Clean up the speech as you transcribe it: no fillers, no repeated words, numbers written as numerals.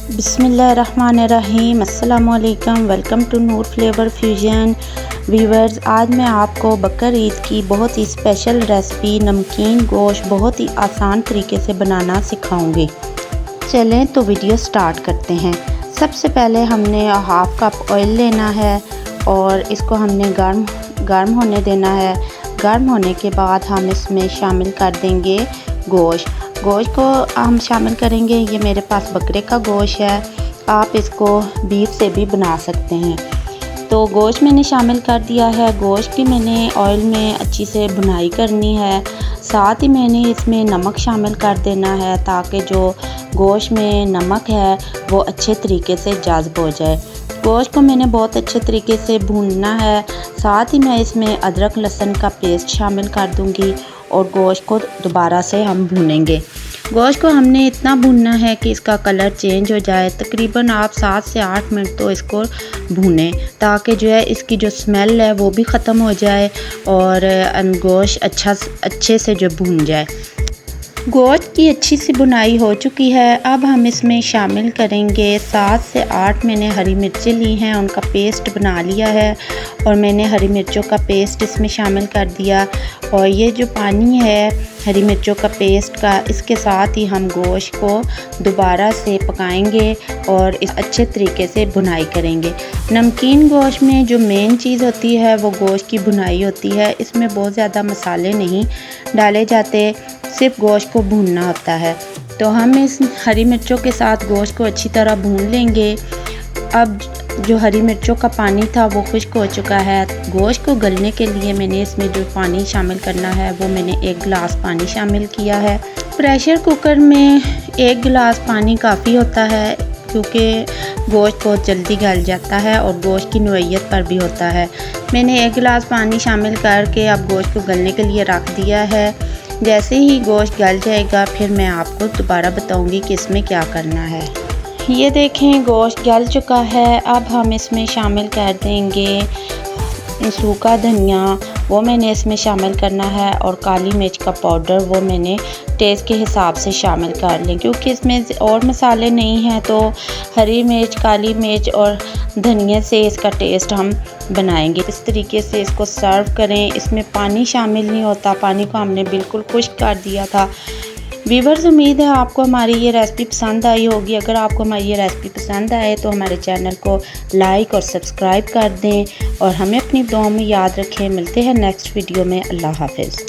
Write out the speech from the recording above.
बिस्मिल्लाहिर्रहमानिर्रहीम। अस्सलामुअलैकुम। Welcome to Noor flavour fusion. Viewers, आज मैं आपको बकर ईद की बहुत ही स्पेशल रेसिपी नमकीन गोश्त बहुत ही आसान तरीके से बनाना सिखाऊंगी। चलें तो वीडियो स्टार्ट करते हैं। सबसे पहले हमने हाफ़ कप ऑयल लेना है और इसको हमने गर्म होने देना है। गर्म होने के बाद हम इसमें शामिल कर देंगे गोश्त को हम शामिल करेंगे। ये मेरे पास बकरे का गोश्त है, आप इसको बीफ से भी बना सकते हैं। तो गोश्त मैंने शामिल कर दिया है। गोश्त की मैंने ऑयल में अच्छी से भुनाई करनी है। साथ ही मैंने इसमें नमक शामिल कर देना है ताकि जो गोश्त में नमक है वो अच्छे तरीके से जज़्ब हो जाए। गोश्त को मैंने बहुत अच्छे तरीके से भूनना है। साथ ही मैं इसमें अदरक लहसुन का पेस्ट शामिल कर दूंगी और गोश्त को दोबारा से हम भूनेंगे। गोश्त को हमने इतना भूनना है कि इसका कलर चेंज हो जाए। तकरीबन आप 7 से 8 मिनट तो इसको भूनें ताकि जो है इसकी जो स्मेल है वो भी ख़त्म हो जाए और गोश्त अच्छे से जो भून जाए। गोश्त की अच्छी सी बुनाई हो चुकी है। अब हम इसमें शामिल करेंगे 7 से 8 मैंने हरी मिर्चें ली हैं, उनका पेस्ट बना लिया है और मैंने हरी मिर्चों का पेस्ट इसमें शामिल कर दिया। और ये जो पानी है हरी मिर्चों का पेस्ट का, इसके साथ ही हम गोश्त को दोबारा से पकाएंगे और इस अच्छे तरीके से भुनाई करेंगे। नमकीन गोश्त में जो मेन चीज़ होती है वो गोश्त की भुनाई होती है। इसमें बहुत ज़्यादा मसाले नहीं डाले जाते, सिर्फ गोश्त को भूनना होता है। तो हम इस हरी मिर्चों के साथ गोश्त को अच्छी तरह भून लेंगे। अब जो हरी मिर्चों का पानी था वो खुश्क हो चुका है। गोश्त को गलने के लिए मैंने इसमें जो पानी शामिल करना है वो मैंने 1 गिलास पानी शामिल किया है। प्रेशर कुकर में 1 गिलास पानी काफ़ी होता है क्योंकि गोश्त बहुत जल्दी गल जाता है और गोश्त की नोयत पर भी होता है। मैंने 1 गिलास पानी शामिल करके अब गोश्त को गलने के लिए रख दिया है। जैसे ही गोश्त गल जाएगा फिर मैं आपको दोबारा बताऊंगी कि इसमें क्या करना है। ये देखें गोश्त गल चुका है। अब हम इसमें शामिल कर देंगे सूखा धनिया, वो मैंने इसमें शामिल करना है और काली मिर्च का पाउडर वो मैंने टेस्ट के हिसाब से शामिल कर लें क्योंकि इसमें और मसाले नहीं हैं। तो हरी मिर्च, काली मिर्च और धनिया से इसका टेस्ट हम बनाएंगे। इस तरीके से इसको सर्व करें। इसमें पानी शामिल नहीं होता, पानी को हमने बिल्कुल खुश्क कर दिया था। व्यूअर्स, उम्मीद है आपको हमारी ये रेसिपी पसंद आई होगी। अगर आपको हमारी ये रेसिपी पसंद आए तो हमारे चैनल को लाइक और सब्सक्राइब कर दें और हमें अपनी दुआओं में याद रखें। मिलते हैं नेक्स्ट वीडियो में। अल्लाह हाफ़िज़।